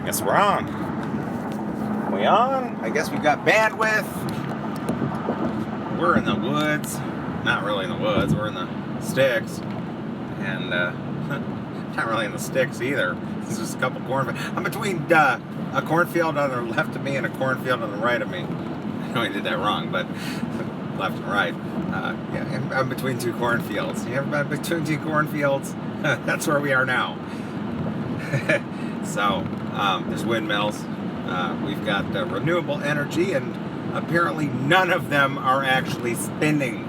Guess we're on. We on? I guess we've got bandwidth. We're in the woods. Not really in the woods. We're in the sticks. And not really in the sticks either. There's just a couple cornfields. I'm between a cornfield on the left of me and a cornfield on the right of me. I know I did that wrong, but left and right. Yeah, I'm between two cornfields. You ever been between two cornfields? That's where we are now. So, there's windmills. We've got renewable energy, and apparently none of them are actually spinning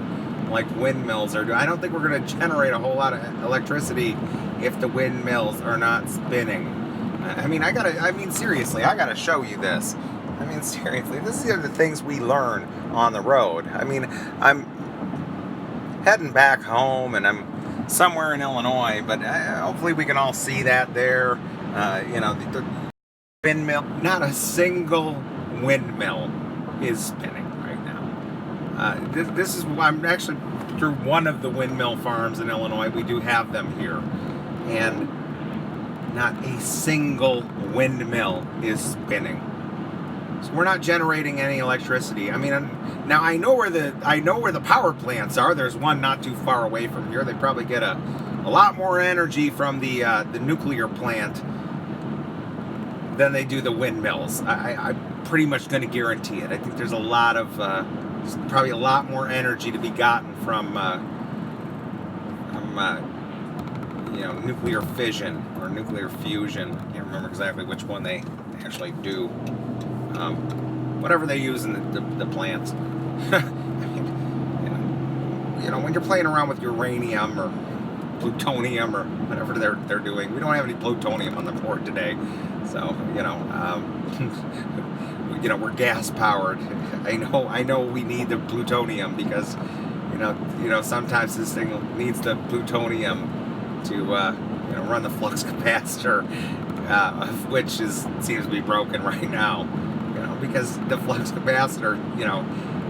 like windmills are doing. I don't think we're going to generate a whole lot of electricity if the windmills are not spinning. Seriously, I gotta show you this. Seriously, this is the things we learn on the road. I'm heading back home, and I'm somewhere in Illinois, but hopefully we can all see that there. The windmill, not a single windmill is spinning right now. This is why I'm actually through one of the windmill farms in Illinois. We do have them here, and not a single windmill is spinning. So we're not generating any electricity. Now I know where the power plants are. There's one not too far away from here. They probably get a lot more energy from the nuclear plant than they do the windmills. I'm pretty much going to guarantee it. I think there's probably a lot more energy to be gotten from nuclear fission or nuclear fusion. I can't remember exactly which one they actually do. Whatever they use in the plants. When you're playing around with uranium or plutonium or whatever they're doing. We don't have any plutonium on the board today, so we're gas powered. I know we need the plutonium because sometimes this thing needs the plutonium to run the flux capacitor, of which seems to be broken right now. Because the flux capacitor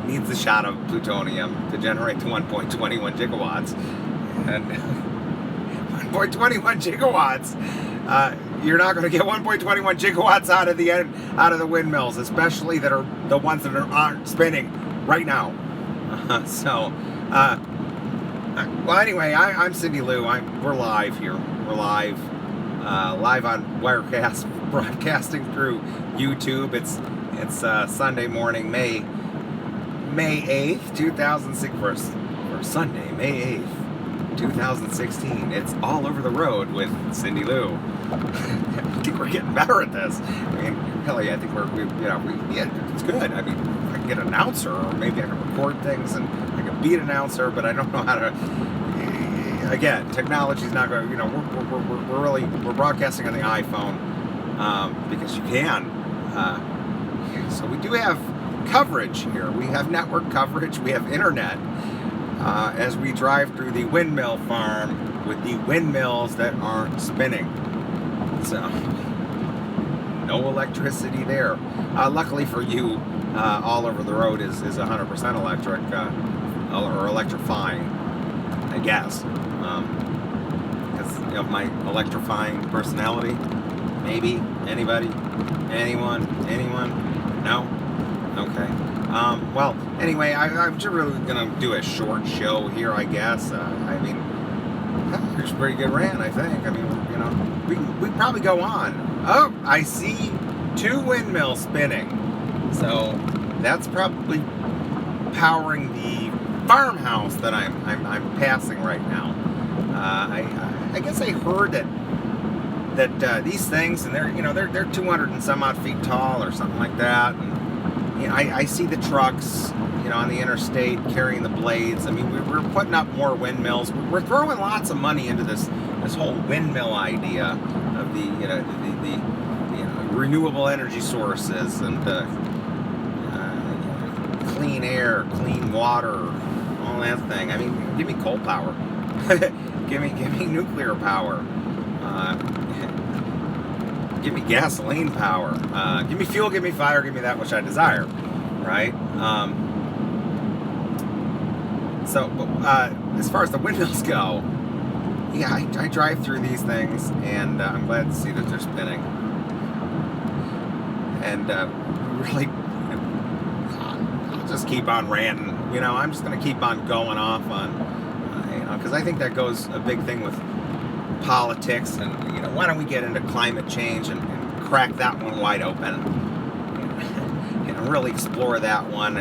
needs a shot of plutonium to generate the 1.21 gigawatts. And 1.21 gigawatts, you're not going to get 1.21 gigawatts out of the windmills, especially that are the ones that aren't spinning right now. Anyway, I'm Cindy Lou. We're live here. We're live on Wirecast, broadcasting through YouTube. It's Sunday morning, May 8th, 2006. For Sunday, May 8th, 2016. It's All Over the Road with Cindy Lou. I think we're getting better at this. Really, I think it's good. I can get an announcer, or maybe I can record things and I can be an announcer, but I don't know how to. Again, technology's not going. We're broadcasting on the iPhone because you can. So we do have coverage here. We have network coverage. We have internet as we drive through the windmill farm with the windmills that aren't spinning. So no electricity there. Luckily for you, All Over the Road is 100% electric or electrifying, I guess. Because of my electrifying personality. Maybe anybody, anyone. No? Okay. Anyway, I'm just really gonna do a short show here, I guess. It's a pretty good rant, I think. We probably go on. Oh, I see two windmills spinning. So that's probably powering the farmhouse that I'm passing right now. I guess I heard that these things, and they're 200 and some odd feet tall or something like that. And I see the trucks on the interstate carrying the blades. We're putting up more windmills. We're throwing lots of money into this whole windmill idea of the renewable energy sources and clean air, clean water, all that thing. Give me coal power. give me nuclear power. Give me gasoline power. Give me fuel, give me fire, give me that which I desire. Right? As far as the windmills go, yeah, I drive through these things, and I'm glad to see that they're spinning. and really, I'll just keep on ranting. I'm just going to keep on going off on, because I think that goes a big thing with politics, and why don't we get into climate change and crack that one wide open, and really explore that one.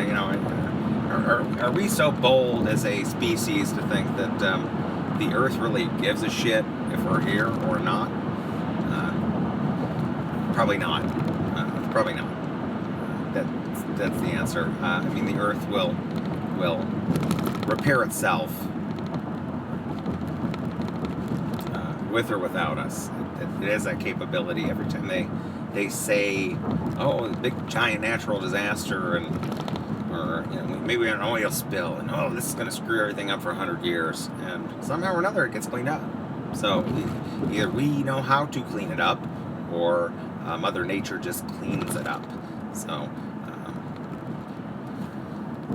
Are we so bold as a species to think that the Earth really gives a shit if we're here or not? Probably not. Probably not. That's the answer. The Earth will repair itself, with or without us. It has that capability. Every time they say, "Oh, the big giant natural disaster," or maybe an oil spill, and this is going to screw everything up for 100 years, and somehow or another it gets cleaned up. So either we know how to clean it up, or Mother Nature just cleans it up. So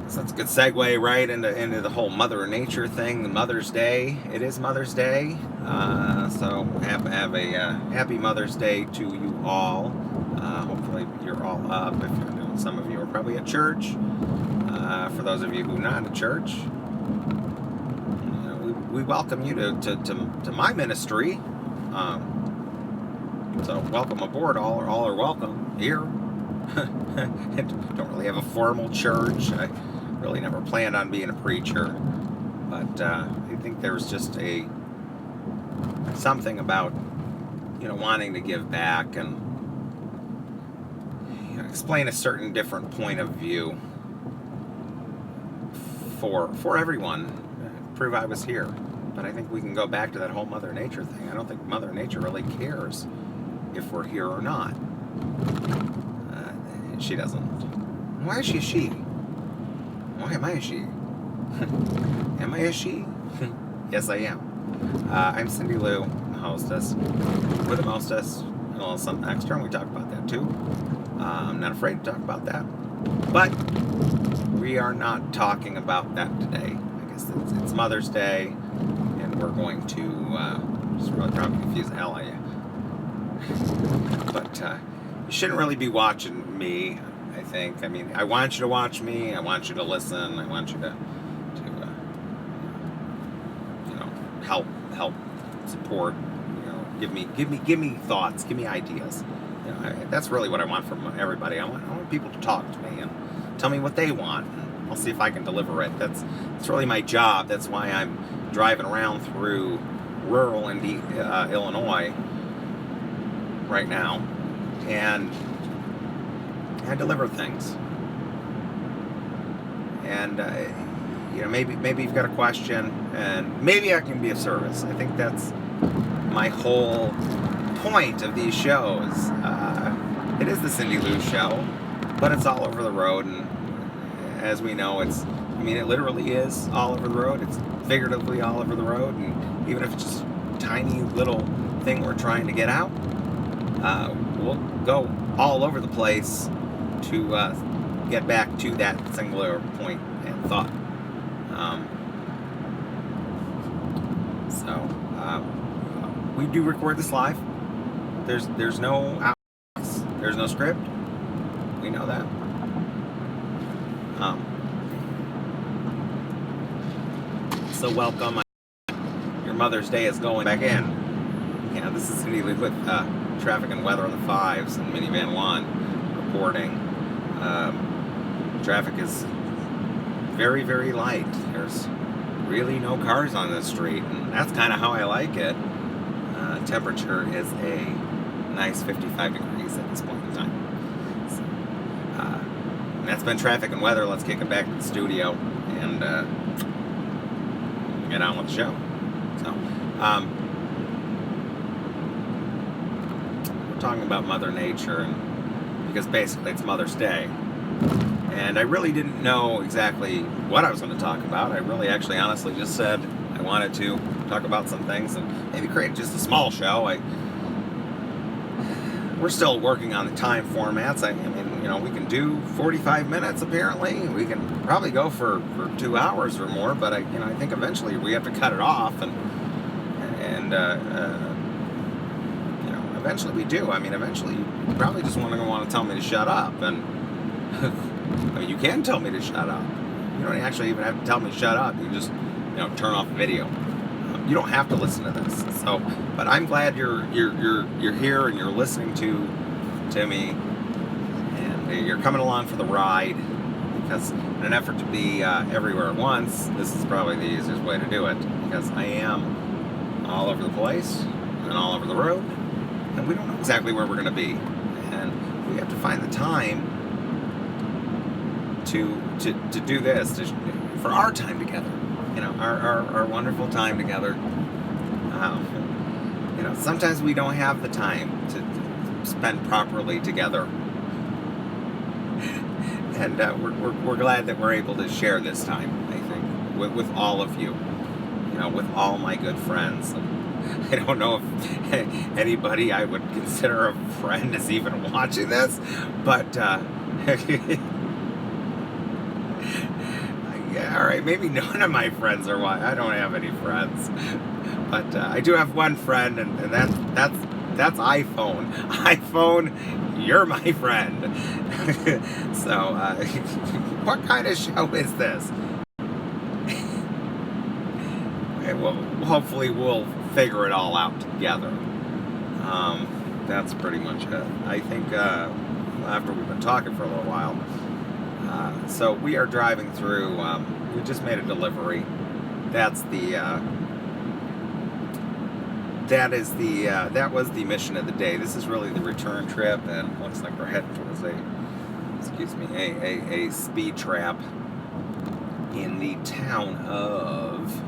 that's a good segue right into the whole Mother Nature thing. The Mother's Day. It is Mother's Day. So have a happy Mother's Day to you all. Hopefully you're all up. Some of you are probably at church. For those of you who are not at church, we welcome you to my ministry. So welcome aboard. All are welcome here. Don't really have a formal church. I really never planned on being a preacher, but I think there's just something about wanting to give back and explain a certain different point of view for everyone. Prove I was here. But I think we can go back to that whole Mother Nature thing. I don't think Mother Nature really cares if we're here or not. She doesn't. Why is she a she? Why am I a she? Am I a she? Yes, I am. I'm Cindy Lou, the hostess. We're the mostess. And a little something extra, and we talk about that too. I'm not afraid to talk about that. But we are not talking about that today. I guess it's Mother's Day, and we're going to just really probably confuse the hell out of you. But you shouldn't really be watching me, I think. I want you to watch me. I want you to listen. I want you to help support. Give me thoughts. Give me ideas. That's really what I want from everybody. I want people to talk to me and tell me what they want. And I'll see if I can deliver it. That's really my job. That's why I'm driving around through rural Illinois right now, and I deliver things. And maybe you've got a question, and maybe I can be of service. I think that's my whole point of these shows. It is the Cindy Lou Show, but it's all over the road, and as we know, it literally is all over the road. It's figuratively all over the road, and even if it's just a tiny little thing we're trying to get out, we'll go all over the place to get back to that singular point and thought. We do record this live. There's no outlets. There's no script. We know that. So welcome. Your Mother's Day is going back in. Yeah, this is Cindy with traffic and weather on the 5s and Minivan 1 reporting. Traffic is very, very light. There's really no cars on this street, and that's kind of how I like it. Temperature is a nice 55 degrees at this point in time. So, and that's been traffic and weather. Let's kick it back to the studio and get on with the show. So, we're talking about Mother Nature, and because basically it's Mother's Day. And I really didn't know exactly what I was going to talk about. I really actually honestly just said I wanted to talk about some things and maybe create just a small show. We're still working on the time formats. We can do 45 minutes apparently. We can probably go for 2 hours or more, but I think eventually we have to cut it off and eventually we do. I mean, eventually you probably just want to tell me to shut up, and I mean, you can tell me to shut up. You don't actually even have to tell me to shut up. You just, turn off the video. You don't have to listen to this. So, but I'm glad you're here and you're listening to me, and you're coming along for the ride. Because in an effort to be everywhere at once, this is probably the easiest way to do it. Because I am all over the place and all over the road, and we don't know exactly where we're going to be, and we have to find the time to do this for our time together. Our wonderful time together. Sometimes we don't have the time to spend properly together. And we're glad that we're able to share this time, I think, with all of you, with all my good friends. I don't know if anybody I would consider a friend is even watching this, but yeah, all right, maybe none of my friends are watching. I don't have any friends, but I do have one friend, and that's iPhone. iPhone, you're my friend. So, what kind of show is this? Well, hopefully we'll figure it all out together. That's pretty much it. I think after we've been talking for a little while. So we are driving through. We just made a delivery. That was the mission of the day. This is really the return trip, and looks like we're heading towards a speed trap in the town of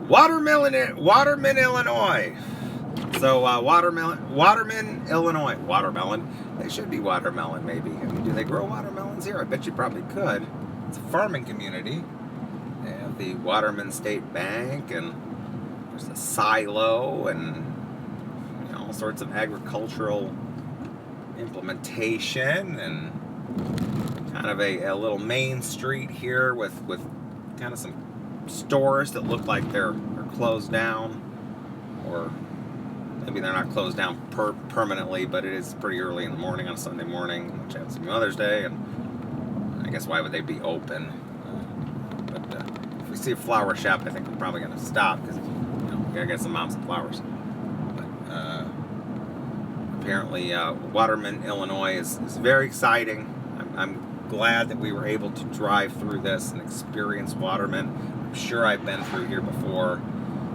Waterman, Illinois. So Waterman, Illinois. Watermelon. They should be watermelon, maybe. I mean, do they grow watermelons here? I bet you probably could. It's a farming community. They have the Waterman State Bank, and there's a silo, and all sorts of agricultural implementation, and kind of a little main street here with kind of some stores that look like they're closed down, or maybe they're not closed down permanently, but it is pretty early in the morning on a Sunday morning, which happens to be Mother's Day, and I guess why would they be open? But if we see a flower shop, I think we're probably going to stop, because we gotta get some moms and flowers. But apparently, Waterman, Illinois is very exciting. I'm glad that we were able to drive through this and experience Waterman. I'm sure I've been through here before.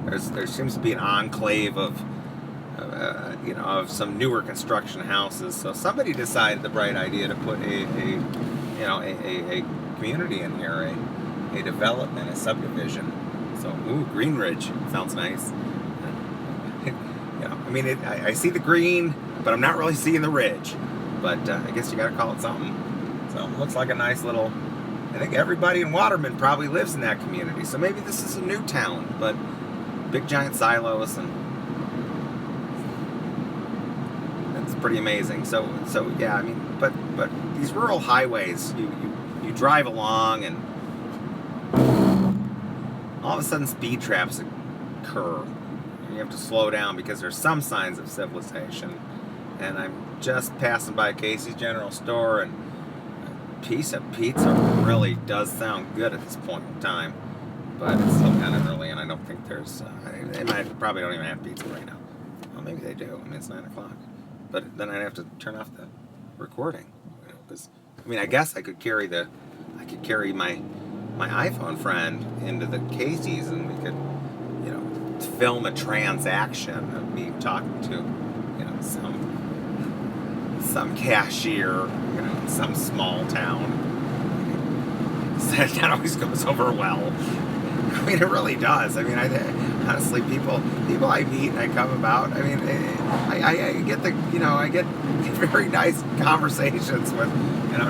There seems to be an enclave of some newer construction houses. So somebody decided the bright idea to put a community in here, a development, a subdivision. So, Green Ridge sounds nice. I mean, I see the green, but I'm not really seeing the ridge. But I guess you got to call it something. So it looks like a nice little. I think everybody in Waterman probably lives in that community. So maybe this is a new town, but big giant silos, and it's pretty amazing. So yeah, I mean, but these rural highways, you drive along, and all of a sudden speed traps occur. You have to slow down because there's some signs of civilization. And I'm just passing by Casey's General Store, and a piece of pizza really does sound good at this point in time. But it's still kind of early, and I don't think there's. They probably don't even have pizza right now. Well, maybe they do. I mean, it's 9 o'clock. But then I'd have to turn off the recording, because I guess I could carry my iPhone friend into the Casey's, and we could, film a transaction of me talking to, some cashier, in some small town. That always goes over well. I mean, it really does. I mean, honestly, people I meet and I come about. I mean, I get I get very nice conversations with,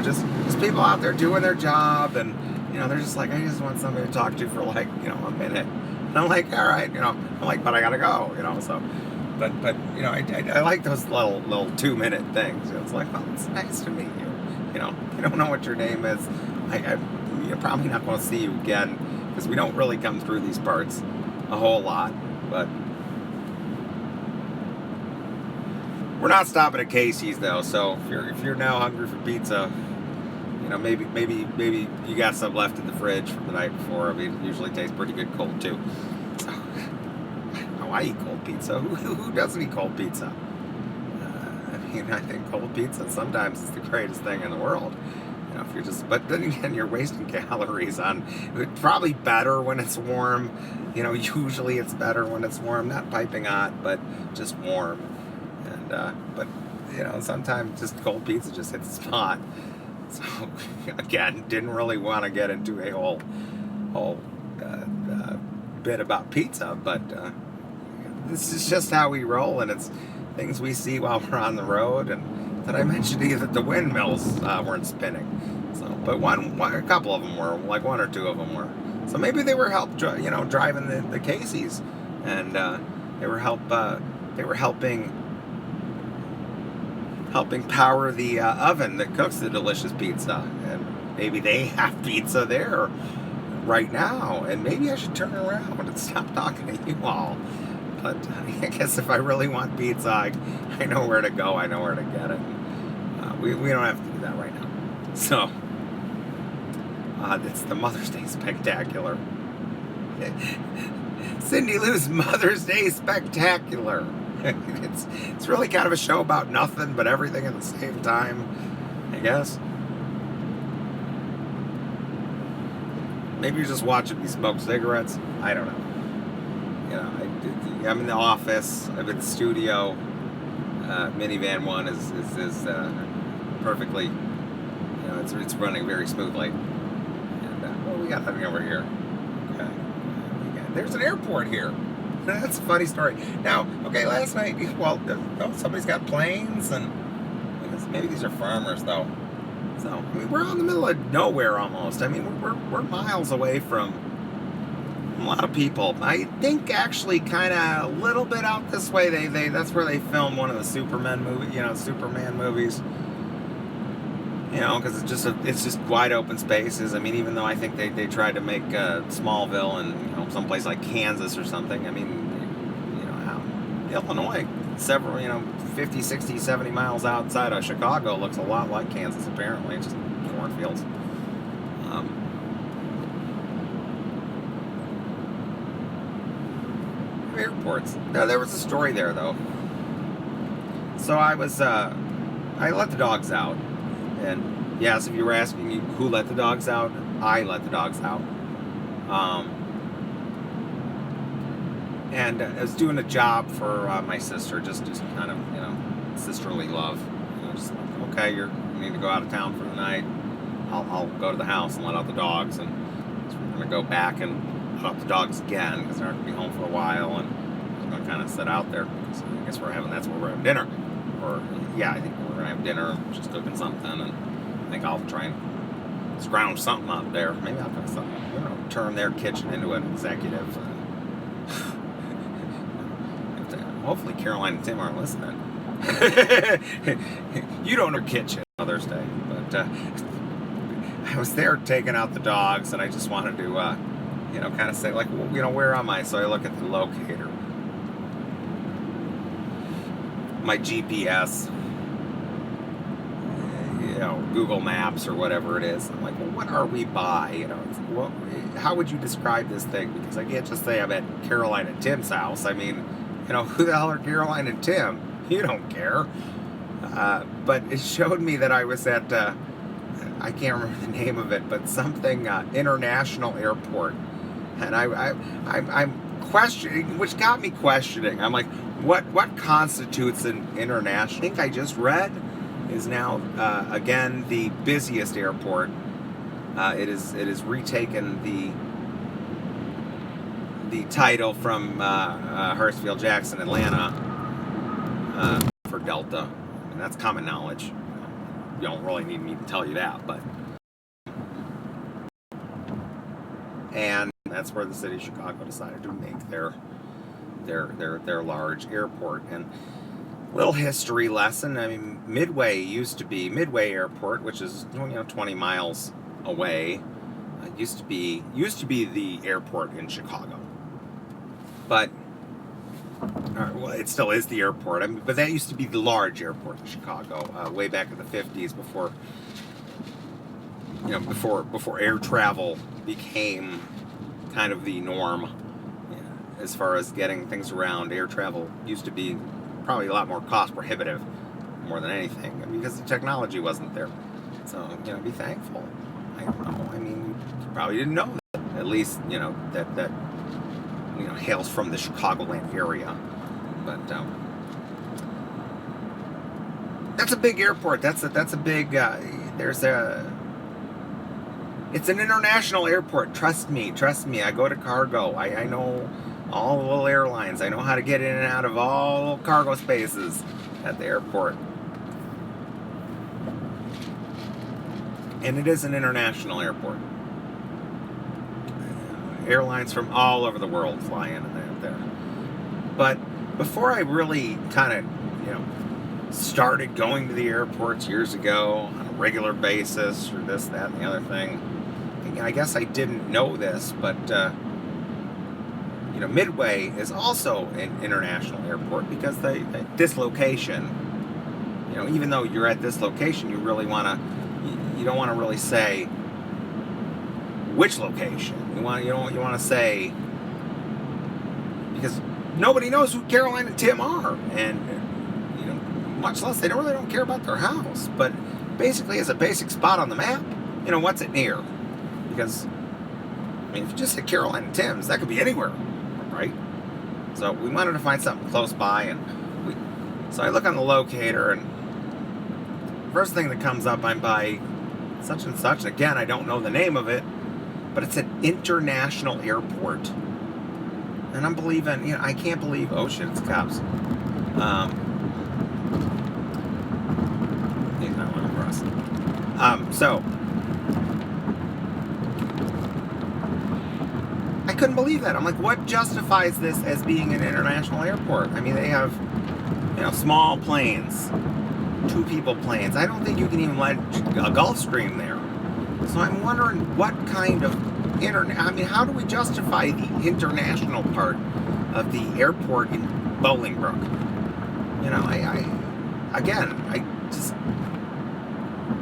just people out there doing their job, and they're just like, I just want somebody to talk to for like, a minute. And I'm like, all right, I'm like, but I gotta go, so. But I like those little 2-minute things. It's like, well, it's nice to meet you. You don't know what your name is. you're probably not going to see you again, because we don't really come through these parts a whole lot. But we're not stopping at Casey's though, so if you're now hungry for pizza, maybe you got some left in the fridge from the night before. I mean, it usually tastes pretty good cold too. So, I eat cold pizza. Who doesn't eat cold pizza? I think cold pizza sometimes is the greatest thing in the world. If you're but then again, you're wasting calories on. It's probably better when it's warm. Usually it's better when it's warm, not piping hot, but just warm. And but sometimes just cold pizza just hits the spot. So again, didn't really want to get into a whole bit about pizza, but this is just how we roll, and it's things we see while we're on the road. And that I mentioned to you that the windmills weren't spinning. So, but a couple of them were, like one or two of them were. So maybe they were driving the Casey's, and they were helping power the oven that cooks the delicious pizza. And maybe they have pizza there right now, and maybe I should turn around and stop talking to you all. But I guess if I really want pizza, I know where to go. I know where to get it. We don't have to do that right now. So it's the Mother's Day Spectacular. Cindy Lou's Mother's Day Spectacular. It's really kind of a show about nothing but everything at the same time, I guess. Maybe you're just watching me smoke cigarettes. I don't know. I'm in the office. I'm in the studio. Minivan 1 is perfectly. It's running very smoothly. And what we got happening over here? Okay. There's an airport here. That's a funny story. Now, okay, last night, somebody's got planes, and I guess maybe these are farmers, though. So, I mean, we're out in the middle of nowhere almost. I mean, we're miles away from a lot of people. I think actually kind of a little bit out this way, that's where they filmed one of the Superman movies. Because it's just wide open spaces. I mean, even though I think they tried to make Smallville and someplace like Kansas or something. I mean, Illinois, several 50, 60, 70 miles outside of Chicago looks a lot like Kansas. Apparently, it's just cornfields. Airports. Now there was a story there though. So I let the dogs out. And yes, if you were asking me who let the dogs out, I let the dogs out. And I was doing a job for my sister, just kind of, sisterly love. Just like, okay, you need to go out of town for the night. I'll go to the house and let out the dogs, and so we're gonna go back and let out the dogs again because they're not gonna be home for a while, and I'm gonna kind of sit out there. So I guess that's where we're having dinner. Or yeah, I think we're gonna have dinner, just cooking something, and I think I'll try and scrounge something out there. Maybe I'll put something, turn their kitchen into an executive. Hopefully Caroline and Tim aren't listening. You don't know kitchen Mother's Day, but I was there taking out the dogs, and I just wanted to, kind of say, like, where am I? So I look at the locator. My GPS, Google Maps or whatever it is. I'm like, well, what are we by? How would you describe this thing? Because I can't just say I'm at Caroline and Tim's house. I mean, who the hell are Caroline and Tim? You don't care. But it showed me that I was at, I can't remember the name of it, but something international airport. And I'm questioning, which got me questioning. I'm like, what constitutes an international? I think I just read is now again the busiest airport. It is retaken the title from Hartsfield Jackson, Atlanta, for Delta. I mean, that's common knowledge. You don't really need me to tell you that, but. And that's where the city of Chicago decided to make their large airport. And little history lesson. I mean, Midway used to be Midway Airport, which is 20 miles away. used to be the airport in Chicago, but well, it still is the airport. I mean, but that used to be the large airport in Chicago, way back in the 50s, before before air travel became kind of the norm. As far as getting things around, air travel used to be probably a lot more cost prohibitive, more than anything, because the technology wasn't there. So, be thankful. I don't know. I mean, you probably didn't know that. At least, that hails from the Chicagoland area. But that's a big airport. That's a big. It's an international airport. Trust me. I go to cargo. I know all the little airlines. I know how to get in and out of all cargo spaces at the airport. And it is an international airport. Airlines from all over the world fly in and there. But before I really kind of, started going to the airports years ago on a regular basis, or this, that, and the other thing, I guess I didn't know this, but Midway is also an international airport, because this location, even though you're at this location, you don't want to really say which location. You want to say, because nobody knows who Caroline and Tim are, and much less they really don't care about their house. But basically, as a basic spot on the map, what's it near? Because if you just say Caroline and Tim's, that could be anywhere, right? So we wanted to find something close by, and so I look on the locator, and first thing that comes up, I'm by such and such. And again, I don't know the name of it, but it's an international airport. And I'm believing, I can't believe, oh shit, it's cops. He's not looking for us. So, I couldn't believe that. I'm like, what justifies this as being an international airport? I mean, they have, small planes, 2-people planes. I don't think you can even let a Gulfstream there. So I'm wondering what kind of how do we justify the international part of the airport in Bolingbrook?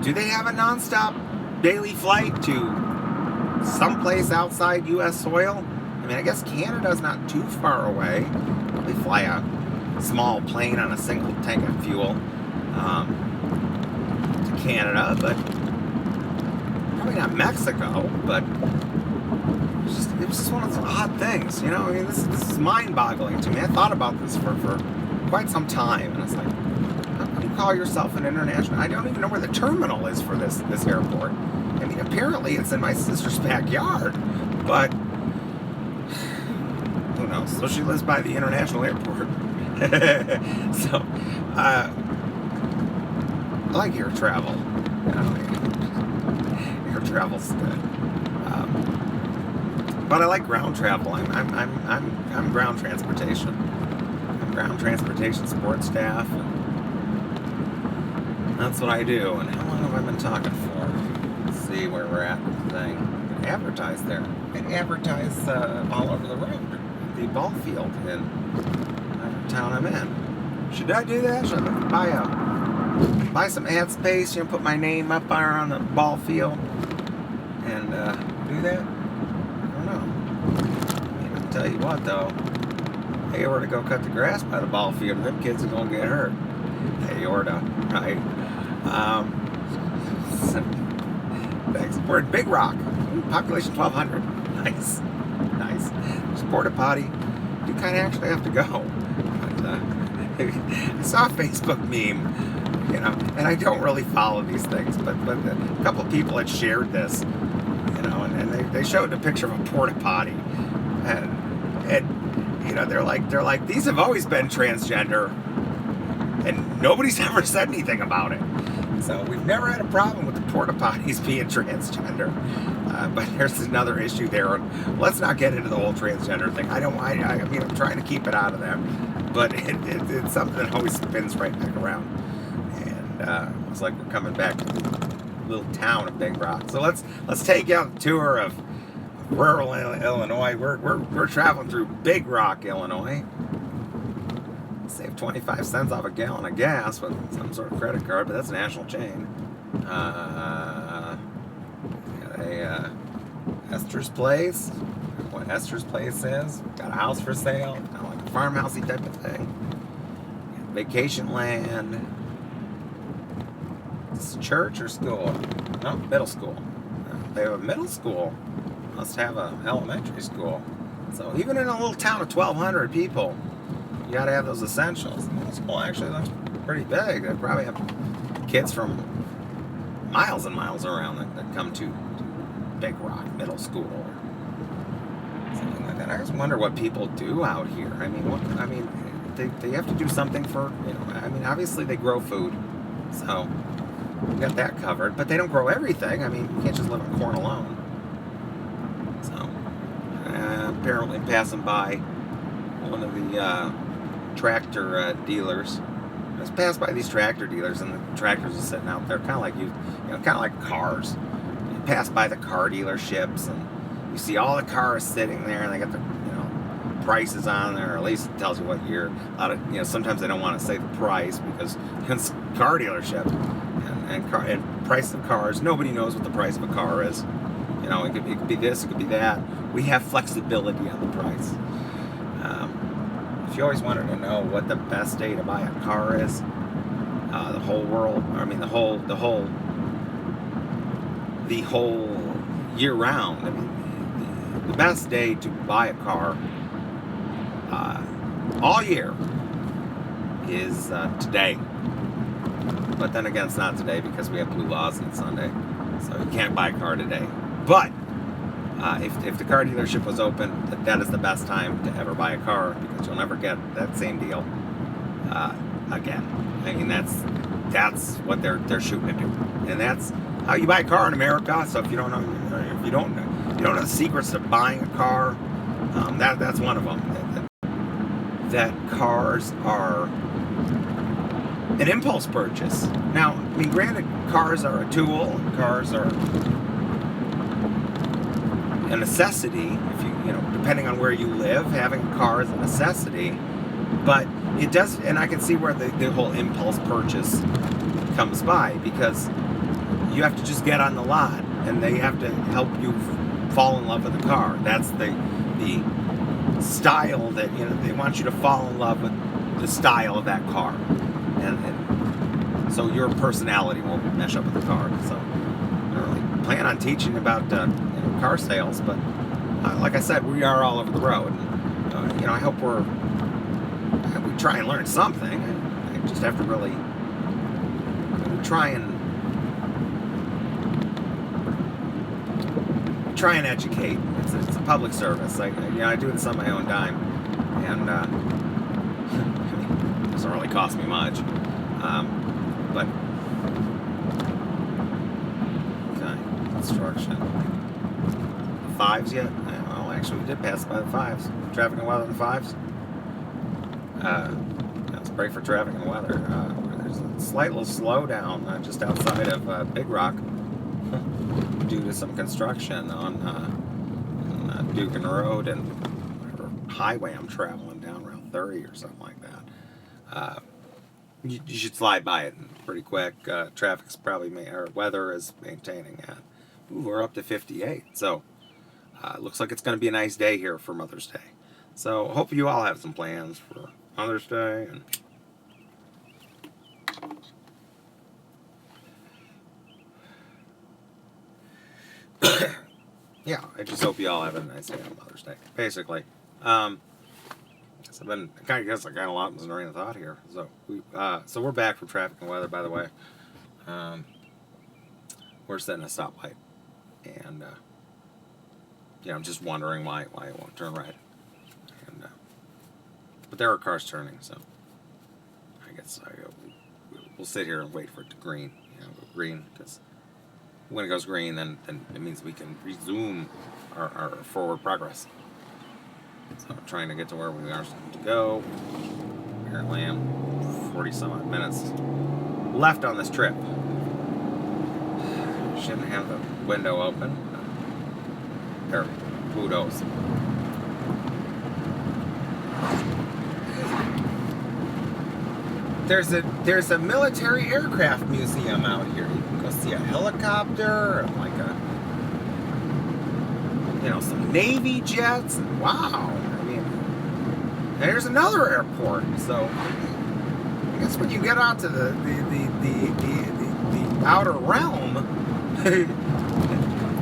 Do they have a nonstop daily flight to someplace outside U.S. soil? I mean, I guess Canada's not too far away. They fly a small plane on a single tank of fuel to Canada, but probably not Mexico. But it was just one of those odd things, this is mind-boggling to me. I thought about this for quite some time, and it's like, how can you call yourself an international? I don't even know where the terminal is for this airport. I mean, apparently it's in my sister's backyard, but who knows? So she lives by the international airport. So, I like air travel. Air travel's good. But I like ground travel. I'm ground transportation. I'm ground transportation support staff, and that's what I do. And how long have I been talking for? Let's see where we're at with the thing. I advertise there. I advertise all over the road. The ball field in the town I'm in. Should I do that? Should I buy some ad space? Put my name up there on the ball field and do that? I'll tell you what, though, if they were to go cut the grass by the ball field, them kids are gonna get hurt. They ought to, right? Thanks. We're at Big Rock, population 1,200. Nice. There's porta potty. You kind of actually have to go. But, I saw a Facebook meme, and I don't really follow these things, but a couple people had shared this, and they showed a picture of a porta potty. And they're like, these have always been transgender, and nobody's ever said anything about it. So we've never had a problem with the porta potties being transgender. But there's another issue there. Let's not get into the whole transgender thing. I mean, I'm trying to keep it out of that, but it's something that always spins right back around. And it's like we're coming back to little town of Big Rock. So let's take you on a tour of rural Illinois. We're traveling through Big Rock, Illinois. Save 25 cents off a gallon of gas with some sort of credit card, but that's a national chain. Esther's Place. What Esther's Place is. Got a house for sale. Kind of like a farmhousey type of thing. Vacation land. Is this church or school? No, middle school. They have a middle school. Must have an elementary school. So even in a little town of 1,200 people, you got to have those essentials. The middle school actually looks pretty big. They probably have kids from miles and miles around that come to Big Rock Middle School or something like that. I just wonder what people do out here. I mean, they have to do something for, I mean, obviously they grow food, so we got that covered. But they don't grow everything. I mean, you can't just live on corn alone. So apparently passing by one of the tractor dealers. I was passed by these tractor dealers, and the tractors are sitting out there, kind of like kind of like cars. You pass by the car dealerships, and you see all the cars sitting there, and they got the prices on there, or at least it tells you what year. A lot of sometimes they don't want to say the price because it's a car dealership, and price of cars. Nobody knows what the price of a car is. It could be this, it could be that. We have flexibility on the price. If you always wanted to know what the best day to buy a car is, the whole world, I mean the whole year round. I mean, the best day to buy a car all year is today. But then again, it's not today because we have blue laws on Sunday, so you can't buy a car today. But if the car dealership was open, that is the best time to ever buy a car, because you'll never get that same deal again. I mean, that's what they're shooting to do, and that's how you buy a car in America. So if you don't know the secrets of buying a car, that's one of them. That cars are an impulse purchase. Now, I mean, granted, cars are a tool, and cars are a necessity. If you depending on where you live, having a car is a necessity. But it does, and I can see where the whole impulse purchase comes by, because you have to just get on the lot, and they have to help you fall in love with the car. That's the style that they want you to fall in love with the style of that car, and so your personality won't mesh up with the car. So I don't really plan on teaching about car sales, but like I said, we are all over the road. I hope we try and learn something. I just have to really try and educate. It's a public service. I do this on my own dime, and it doesn't really cost me much. But okay, construction. Fives yet? Well, actually, we did pass by the fives. Traffic and weather on the fives. Let's break for traffic and weather. There's a slight little slowdown just outside of Big Rock due to some construction on Dugan Road and whatever highway I'm traveling down, Route 30 or something like that. You should slide by it pretty quick. Traffic's probably weather is maintaining at. We're up to 58, so looks like it's going to be a nice day here for Mother's Day. So hope you all have some plans for Mother's Day, and yeah, I just hope you all have a nice day on Mother's Day. Basically, I kind of a lot of rain of thought here. So we're back from traffic and weather. By the way, we're sitting at a stoplight, and I'm just wondering why it won't turn right. And but there are cars turning, so I guess we'll sit here and wait for it to go green, because when it goes green, then it means we can resume our forward progress. So I'm trying to get to where we are to go. Apparently I'm 40 some odd minutes left on this trip. shouldn't have the window open. There, who knows? There's a military aircraft museum out here. You can go see a helicopter and like some Navy jets. And wow, I mean, there's another airport. So I guess when you get out to the outer realm, it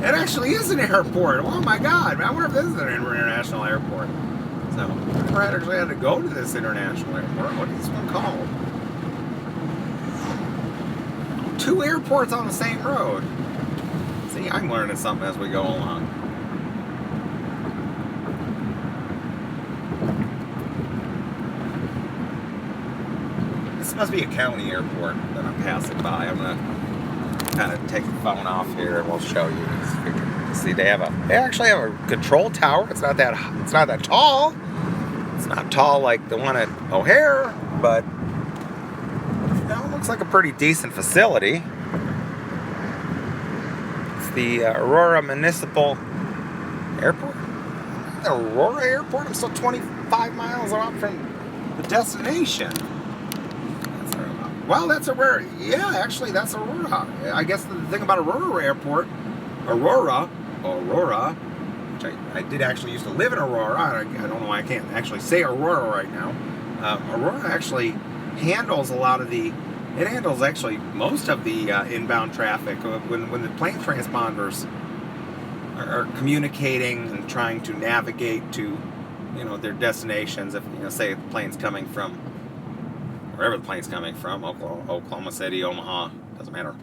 actually is an airport. Oh my God! I wonder if this is an international airport. So I never actually had to go to this international airport. What is this one called? 2 airports on the same road. See, I'm learning something as we go along. This must be a county airport that I'm passing by. I'm gonna kind of take the phone off here and we'll show you. See, they actually have a control tower. It's not that tall. It's not tall like the one at O'Hare, but it looks like a pretty decent facility. It's the Aurora Municipal Airport. The Aurora Airport. I'm still 25 miles off from the destination. Well, that's Aurora. Yeah, actually, that's Aurora. I guess the thing about Aurora Airport, Aurora, which I did actually used to live in Aurora. I don't know why I can't actually say Aurora right now. Aurora actually handles actually most of the inbound traffic when the plane transponders are communicating and trying to navigate to, their destinations. If say the plane's coming from wherever the plane's coming from, Oklahoma City, Omaha, doesn't matter.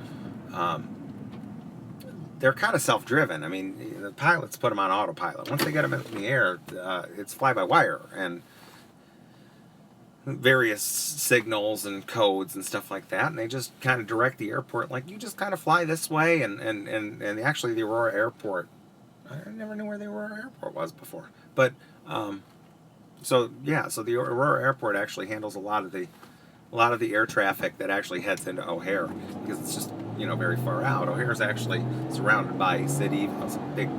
They're kind of self-driven. I mean, the pilots put them on autopilot. Once they get them in the air, it's fly-by-wire and various signals and codes and stuff like that. And they just kind of direct the airport, like, you just kind of fly this way. And actually, the Aurora Airport, I never knew where the Aurora Airport was before. But, so the Aurora Airport actually handles a lot of the air traffic that actually heads into O'Hare, because it's just very far out. O'Hare's actually surrounded by a city. It's a big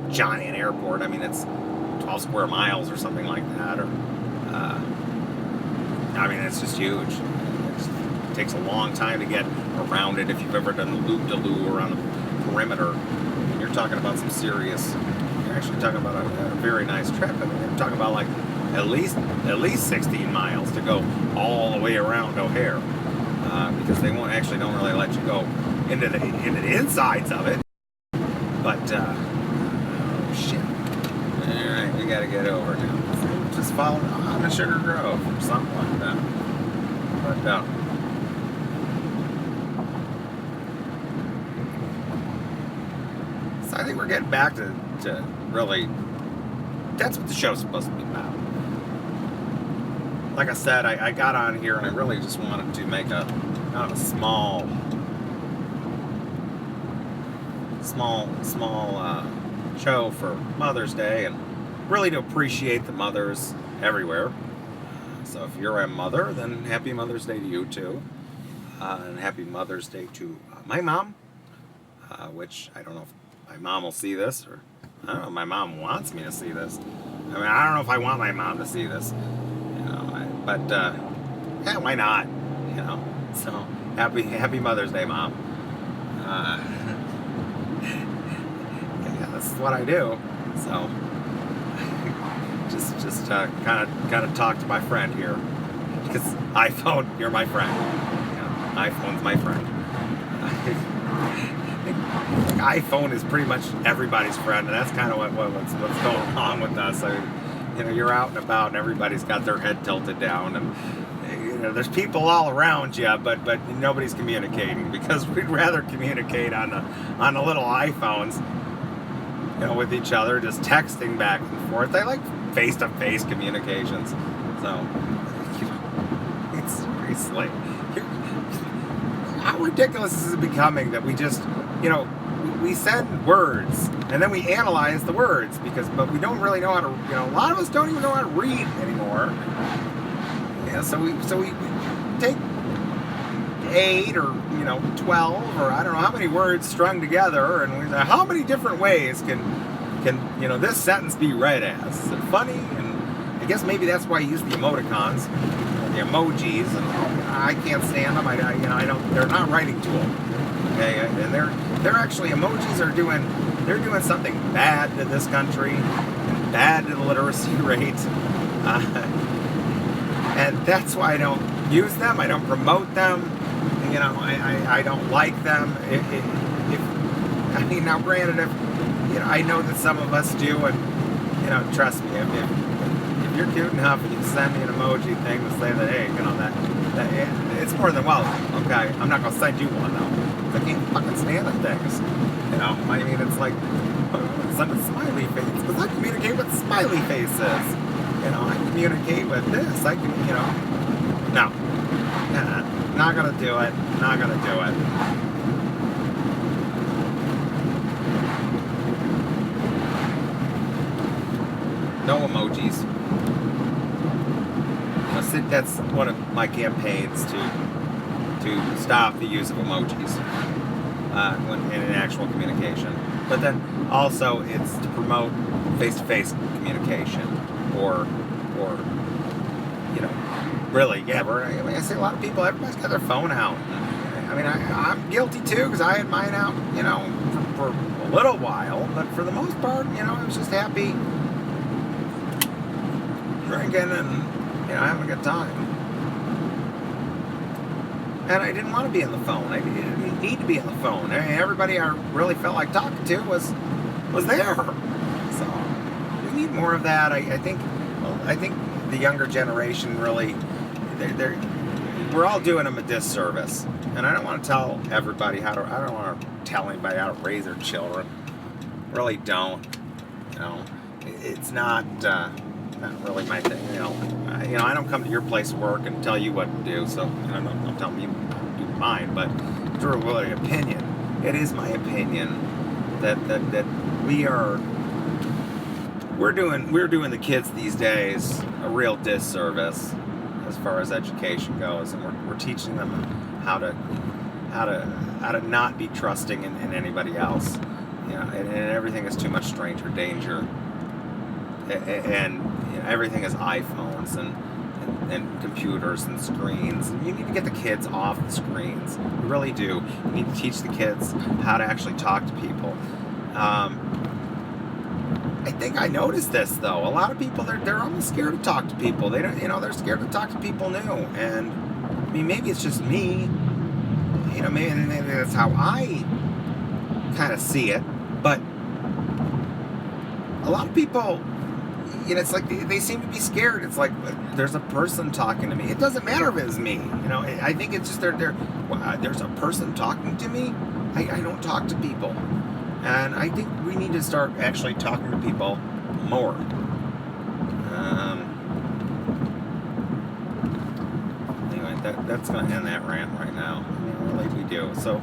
giant airport. I mean, it's 12 square miles or something like that. Or I mean, it's just huge. It takes a long time to get around it. If you've ever done the loop-de-loop around the perimeter, and you're talking about some serious. You're actually talking about a very nice trip. I mean, you're talking about like at least 16 miles to go all the way around O'Hare, because they don't really let you go into the insides of it. But oh shit! All right, we gotta get over now. Just follow on to Sugar Grove or something like that. But so I think we're getting back to really. That's what the show's supposed to be about. Like I said, I got on here and I really just wanted to make a small show for Mother's Day, and really to appreciate the mothers everywhere. So if you're a mother, then happy Mother's Day to you too, and happy Mother's Day to my mom, which I don't know if my mom will see this, or I don't know if my mom wants me to see this. I mean, I don't know if I want my mom to see this. But yeah, why not? So happy Mother's Day, Mom. Yeah, this is what I do. So just kind of talk to my friend here, because iPhone, you're my friend. iPhone's my friend. iPhone is pretty much everybody's friend, and that's kind of what's going on with us. I mean, you're out and about, and everybody's got their head tilted down, and there's people all around you, but nobody's communicating, because we'd rather communicate on the little iPhones, with each other, just texting back and forth. They like face-to-face communications, so it's seriously, how ridiculous is it becoming that we just, we send words and then we analyze the words, but we don't really know how to, a lot of us don't even know how to read anymore. So we take 8 or 12 or I don't know how many words strung together, and we say, how many different ways can this sentence be read as? Is it funny? And I guess maybe that's why I use the emoticons, the emojis, and I can't stand them. I don't. They're not writing tool. Okay, and they're actually emojis are doing something bad to this country, bad to the literacy rate, and that's why I don't use them. I don't promote them. I don't like them. Now granted, if I know that some of us do, and trust me, if you're cute enough and you send me an emoji thing to say that, hey, that it's more than welcome. Okay, I'm not gonna send you one though. I can't fucking stand them things. It's like send a smiley face because I communicate with smiley faces. I communicate with this. I can, no, not gonna do it. Not gonna do it. No emojis. That's one of my campaigns to stop the use of emojis when in an actual communication. But then also it's to promote face-to-face communication, or really, yeah. I see a lot of people. Everybody's got their phone out. I'm guilty too because I had mine out, for a little while. But for the most part, I was just happy drinking and having a good time. And I didn't want to be on the phone. I didn't need to be on the phone. Everybody I really felt like talking to was there. So we need more of that. I think the younger generation really, we're all doing them a disservice. And I don't want to tell everybody I don't want to tell anybody how to raise their children. Really don't. It's not really my thing. I don't come to your place of work and tell you what to do. So I'm telling you to do mine. But for a really opinion, it is my opinion that we're doing the kids these days a real disservice as far as education goes, and we're teaching them how to not be trusting in anybody else. And everything is too much stranger danger, and everything is iPhones and computers and screens. You need to get the kids off the screens. You really do. You need to teach the kids how to actually talk to people. I think I noticed this though. A lot of people they're almost scared to talk to people. They don't, they're scared to talk to people new. And maybe it's just me. Maybe that's how I kind of see it. But a lot of people, it's like they seem to be scared. It's like there's a person talking to me. It doesn't matter if it's me. I think it's just there's a person talking to me. I don't talk to people. And I think we need to start actually talking to people more. Anyway, that's going to end that rant right now. Really, we do. So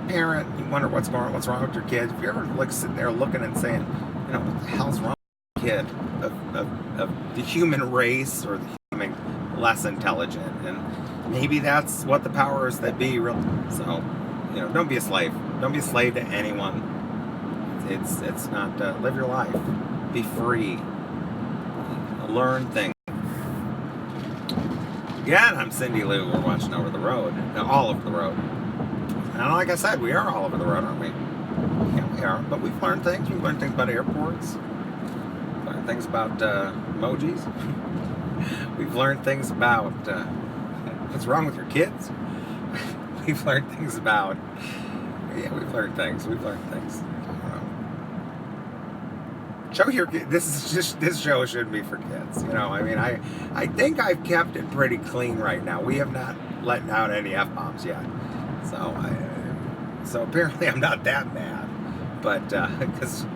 parent, you wonder what's wrong with your kids. If you're ever sitting there looking and saying, what the hell's wrong with your kid of the human race or the human less intelligent, and maybe that's what the powers that be really. So, don't be a slave. Don't be a slave to anyone. It's not, live your life. Be free. Learn things. Again, I'm Cindy Lou. We're watching Over the Road. All over the road. And like I said, we are all over the road, aren't we? Yeah, we are. But we've learned things. We've learned things about airports. Learned things about emojis. We've learned things about what's wrong with your kids. We've learned things about... Yeah, we've learned things. Show your kids. This show shouldn't be for kids. I think I've kept it pretty clean right now. We have not let out any F-bombs yet. So apparently I'm not that mad. But because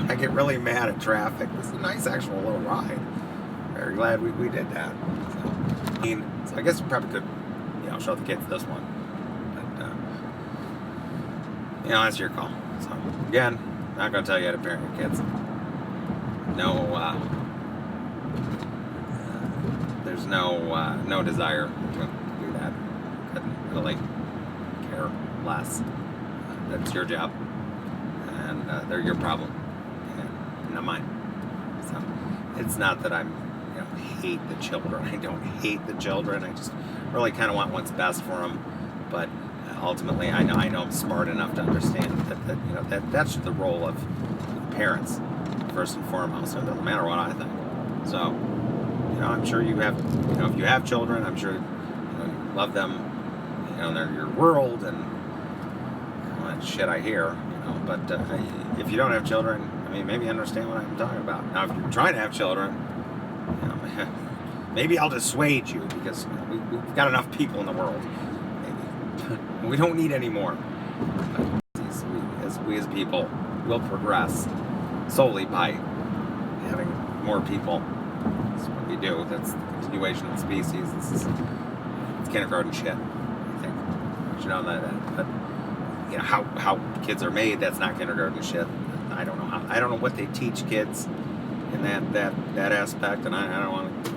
I get really mad at traffic. This is a nice actual little ride. Very glad we did that. So I guess we probably could show the kids this one. But that's your call. So again, not gonna tell you how to parent your kids. There's no desire to do that. really care less. That's your job, and they're your problem, and not mine. So it's not that I'm, hate the children. I don't hate the children. I just really kind of want what's best for them. But ultimately, I know I'm smart enough to understand that's the role of parents first and foremost. It doesn't matter what I think. So, I'm sure you have, if you have children, I'm sure you love them. They're your world and all that shit I hear. But if you don't have children, maybe understand what I'm talking about. Now, if you're trying to have children, maybe I'll dissuade you because we've got enough people in the world. Maybe we don't need any more. But we as people will progress solely by having more people. That's what we do. That's the continuation of the species. It's kindergarten shit. I think you should know that. But how kids are made, that's not kindergarten shit. I don't know how. I don't know what they teach kids in that aspect, and I don't want to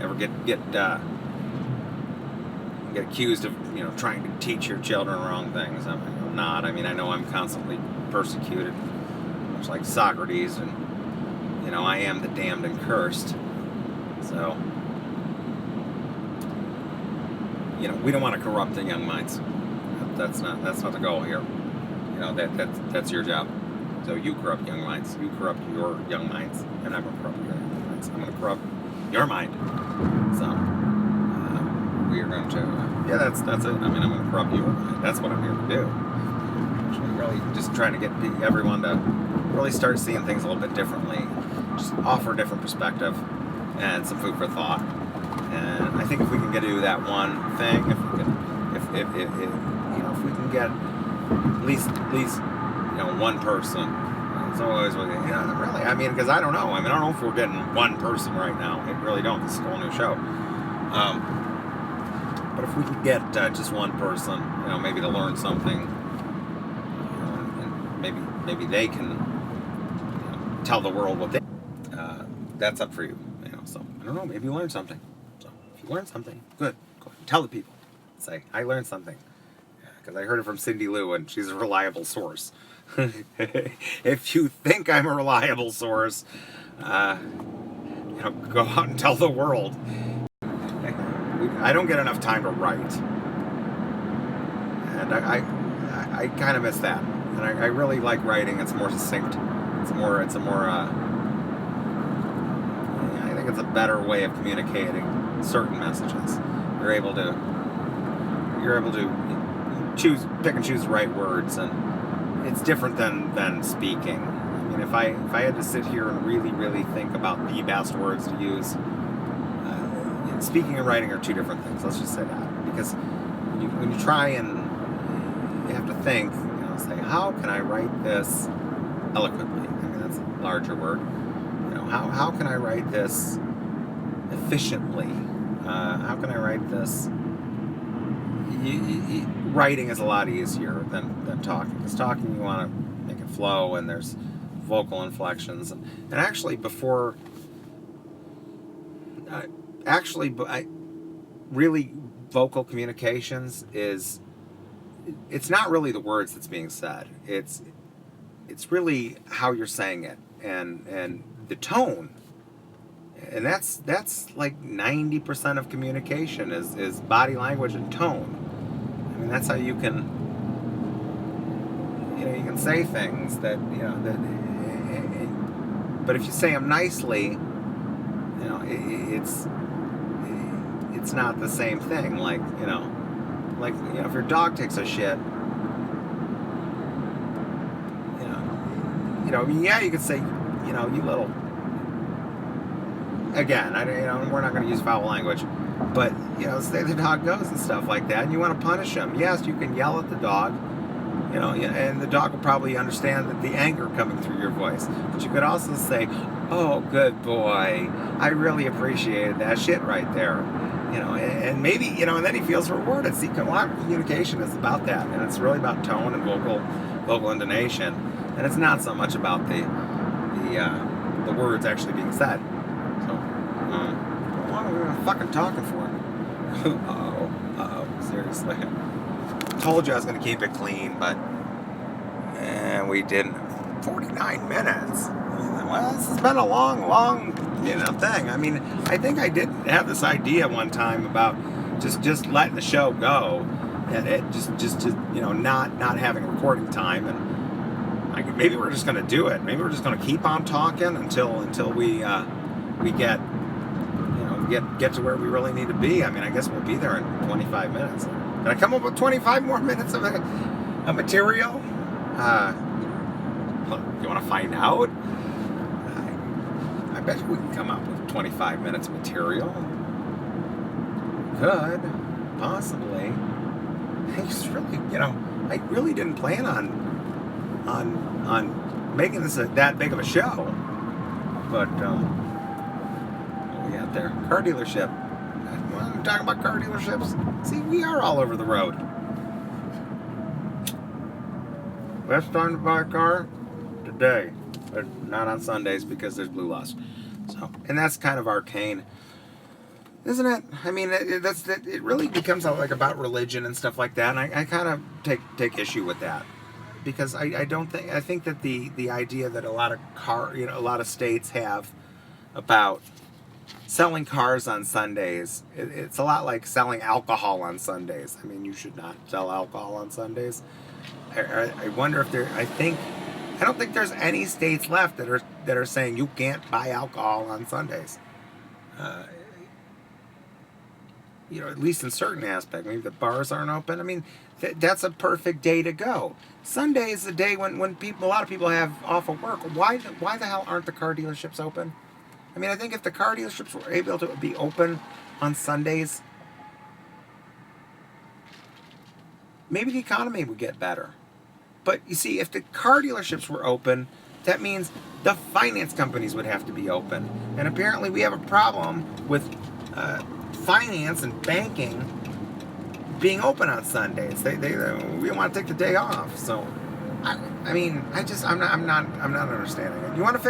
ever get accused of trying to teach your children wrong things. I'm not. I know I'm constantly persecuted, much like Socrates, and I am the damned and cursed. So we don't want to corrupt the young minds. That's not the goal here. That's your job. So you corrupt young minds. You corrupt your young minds. And I'm going to corrupt your young minds. I'm going to corrupt your mind. So we are going to. That's it. I'm going to corrupt your mind. That's what I'm here to do. Actually, really just trying to get everyone to really start seeing things a little bit differently. Just offer a different perspective and some food for thought. And I think if we can get to do that one thing, if we can get at least one person. It's always really, because I don't know. I don't know if we're getting one person right now. I really don't. This is a whole new show. But if we could get just one person, maybe to learn something, and maybe they can tell the world what they. That's up for you. So I don't know. Maybe you learn something. So if you learn something, good. Go ahead and tell the people. Say I learned something. Because I heard it from Cindy Lou, and she's a reliable source. If you think I'm a reliable source, go out and tell the world. I don't get enough time to write, and I kind of miss that. And I really like writing. It's more succinct. It's a more. I think it's a better way of communicating certain messages. You're able to pick and choose the right words, and it's different than speaking. If I had to sit here and really think about the best words to use, speaking and writing are two different things. Let's just say that, because when you try and you have to think, say, how can I write this eloquently? That's a larger word. How can I write this efficiently? How can I write this? Writing is a lot easier than talking. Because talking, you want to make it flow, and there's vocal inflections. And actually, really vocal communications it's not really the words that's being said. It's really how you're saying it and the tone. And that's like 90% of communication is body language and tone. That's how you can you can say things that but if you say them nicely, it's not the same thing. Like if your dog takes a shit, you could say, you little. Again, we're not going to use foul language, but say the dog goes and stuff like that, and you want to punish him. Yes, you can yell at the dog, and the dog will probably understand the anger coming through your voice. But you could also say, "Oh, good boy, I really appreciated that shit right there," and maybe and then he feels rewarded. See, a lot of communication is about that, and it's really about tone and vocal intonation, and it's not so much about the words actually being said. How long are we fucking talking for? Uh-oh. Seriously. Told you I was going to keep it clean, but we didn't. 49 minutes. Well, this has been a long, thing. I mean, I think I did have this idea one time about just letting the show go, and it just not having recording time, and maybe we're just going to do it. Maybe we're just going to keep on talking until we get to where we really need to be. I mean, I guess we'll be there in 25 minutes. Can I come up with 25 more minutes of material? You want to find out? I bet you we can come up with 25 minutes of material. Could, possibly. I just really, I really didn't plan on making this that big of a show. But, what we got there? Car dealership. I'm talking about car dealerships. See, we are all over the road. Best time to buy a car? Today. But not on Sundays because there's blue laws. So, and that's kind of arcane, isn't it? I mean, it really becomes like about religion and stuff like that, and I kind of take issue with that, because I think that the idea that a lot of states have about selling cars on Sundays, it's a lot like selling alcohol on Sundays. I mean, you should not sell alcohol on Sundays. I wonder if I don't think there's any states left that are saying you can't buy alcohol on Sundays. At least in certain aspects. Maybe the bars aren't open. I mean, that's a perfect day to go. Sunday is the day when a lot of people have off of work. Why the hell aren't the car dealerships open? I mean, I think if the car dealerships were able to be open on Sundays, maybe the economy would get better. But you see, if the car dealerships were open, that means the finance companies would have to be open. And apparently we have a problem with finance and banking being open on Sundays. We don't want to take the day off. So, I'm not understanding it. You want to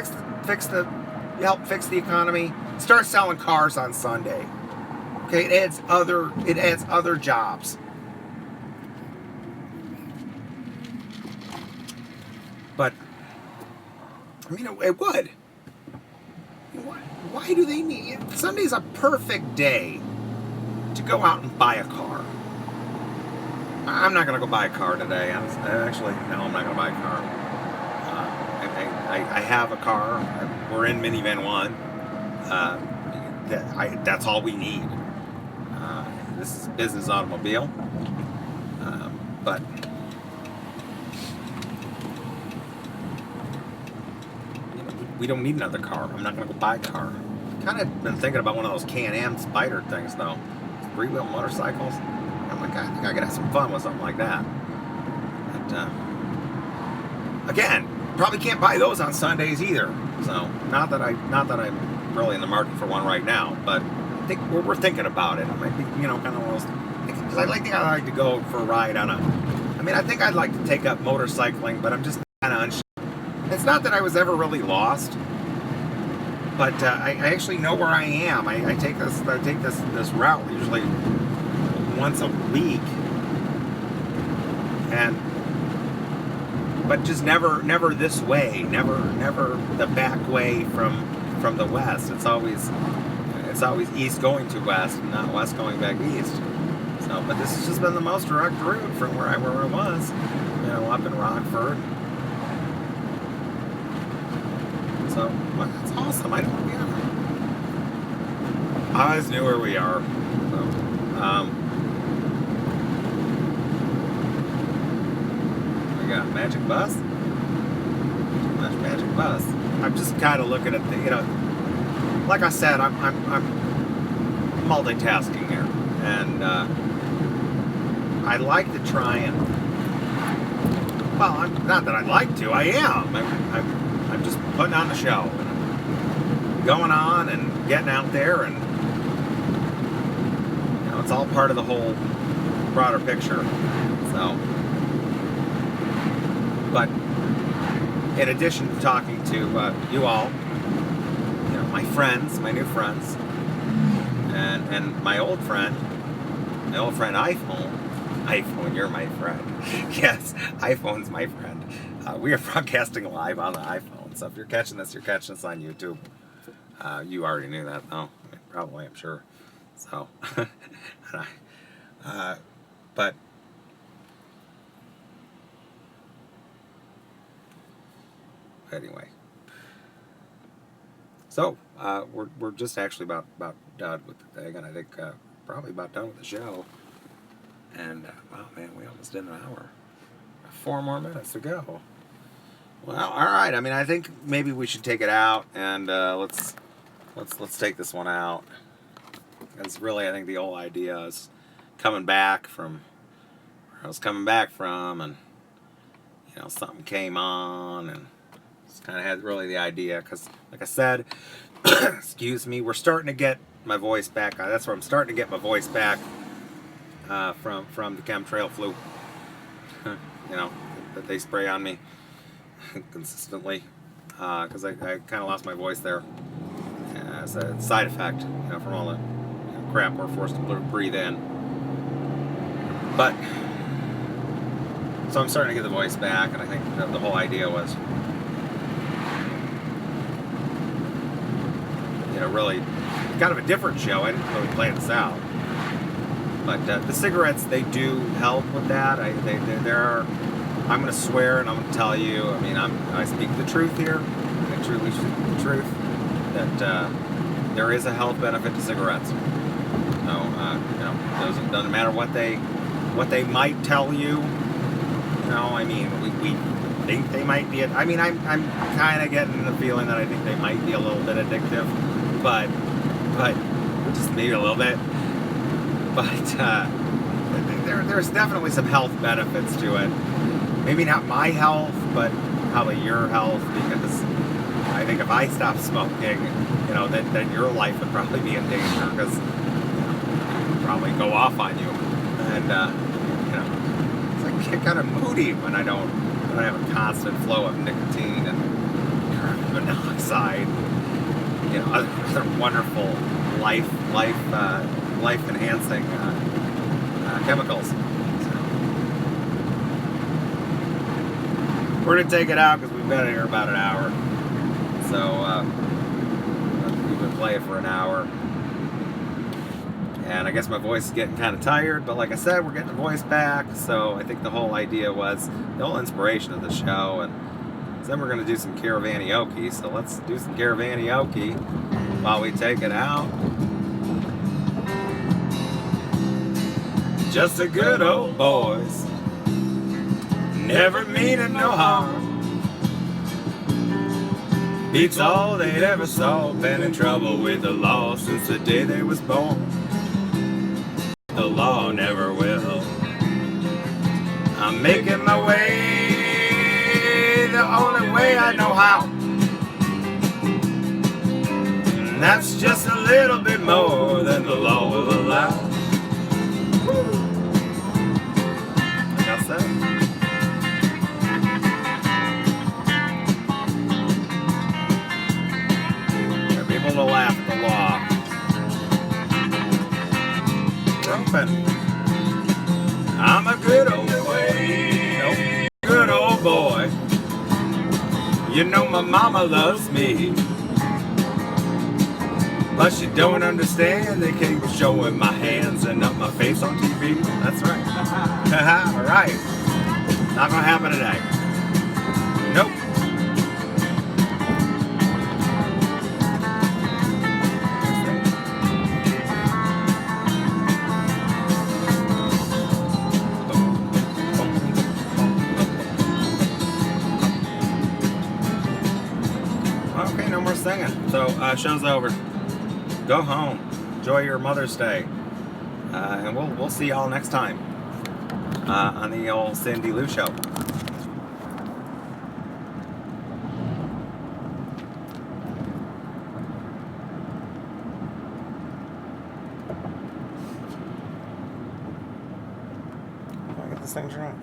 help fix the economy? Start selling cars on Sunday. Okay, it adds other jobs. But, I mean, it would. Why do they need... Sunday's a perfect day to go out and buy a car. I'm not going to go buy a car today. I'm not going to buy a car. I have a car. We're in minivan 1. That's all we need. This is a business automobile. But... we don't need another car. I'm not going to go buy a car. Kind of been thinking about one of those Can-Am Spider things, though. 3-wheel motorcycles. I'm like, I think I could have some fun with something like that. But, again, probably can't buy those on Sundays either. So, not that I'm really in the market for one right now, but I think we're thinking about it. It might be, kind of one of those. Because I like to go for a ride on I think I'd like to take up motorcycling, but I'm just kind of unsure. It's not that I was ever really lost, but I actually know where I am. I take this route usually once a week, but just never this way, never the back way from the west. It's always east going to west, not west going back east. So, but this has just been the most direct route from where I was, up in Rockford. So, well, that's awesome. I always knew where we are. So, we got Magic Bus. Magic Bus. I'm just kind of looking at like I said, I'm multitasking here, and I like to try and. Well, not that I'd like to. I am. I'm just putting on the show, and going on and getting out there, and it's all part of the whole broader picture. So, but in addition to talking to you all, my friends, my new friends, and my old friend, my old friend iPhone. iPhone, you're my friend. Yes, iPhone's my friend. We are broadcasting live on the iPhone. So if you're catching this on YouTube. You already knew that, though. I mean, probably, I'm sure. So, but anyway. So we're just actually about done with the thing, and I think probably about done with the show. And wow, man, we almost did an hour. 4 more minutes to go. Well, all right. I mean, I think maybe we should take it out, and let's take this one out. Because really, I think the whole idea is coming back from where I was coming back from, and you know, something came on, and just kind of had really the idea. Because, like I said, excuse me, we're starting to get my voice back. That's where I'm starting to get my voice back from the chemtrail flu. You know, that they spray on me consistently. Because I kind of lost my voice there as a side effect, you know, from all the crap we're forced to breathe in. But so I'm starting to get the voice back, and I think the whole idea was, you know, really kind of a different show. I didn't really plan this out, but the cigarettes, they do help with that. There are. I'm going to swear, and I'm going to tell you. I mean, I speak the truth here. I truly speak the truth that there is a health benefit to cigarettes. So, you know, doesn't matter what they might tell you. You know, I mean, we think they might be. I mean, I'm kind of getting the feeling that I think they might be a little bit addictive, but just maybe a little bit. But there's definitely some health benefits to it. Maybe not my health, but probably your health, because I think if I stop smoking, you know, then your life would probably be in danger, because it would probably go off on you. And you know, it's like I get kind of moody when I don't have a constant flow of nicotine and carbon monoxide, you know, other wonderful life enhancing chemicals. We're going to take it out because we've been here about an hour. So we've been playing for an hour. And I guess my voice is getting kind of tired. But like I said, we're getting the voice back. So I think the whole idea was, the whole inspiration of the show. And then we're going to do some karaoke. So let's do some karaoke while we take it out. Just a good old boys. Never meaning no harm. Beats all they'd ever saw. Been in trouble with the law since the day they was born. The law never will. I'm making my way the only way I know how. And that's just a little bit more than the law will allow. Like I said. To laugh at the law. Jumping. I'm a good old boy. Good old boy. You know my mama loves me, but she don't understand. They keep showing my hands and not my face on TV. That's right. All right. Not gonna happen today. Nope. Singing. So show's over. Go home. Enjoy your Mother's Day. And we'll see y'all next time on the old Cindy Lou Show. I get this thing turned off.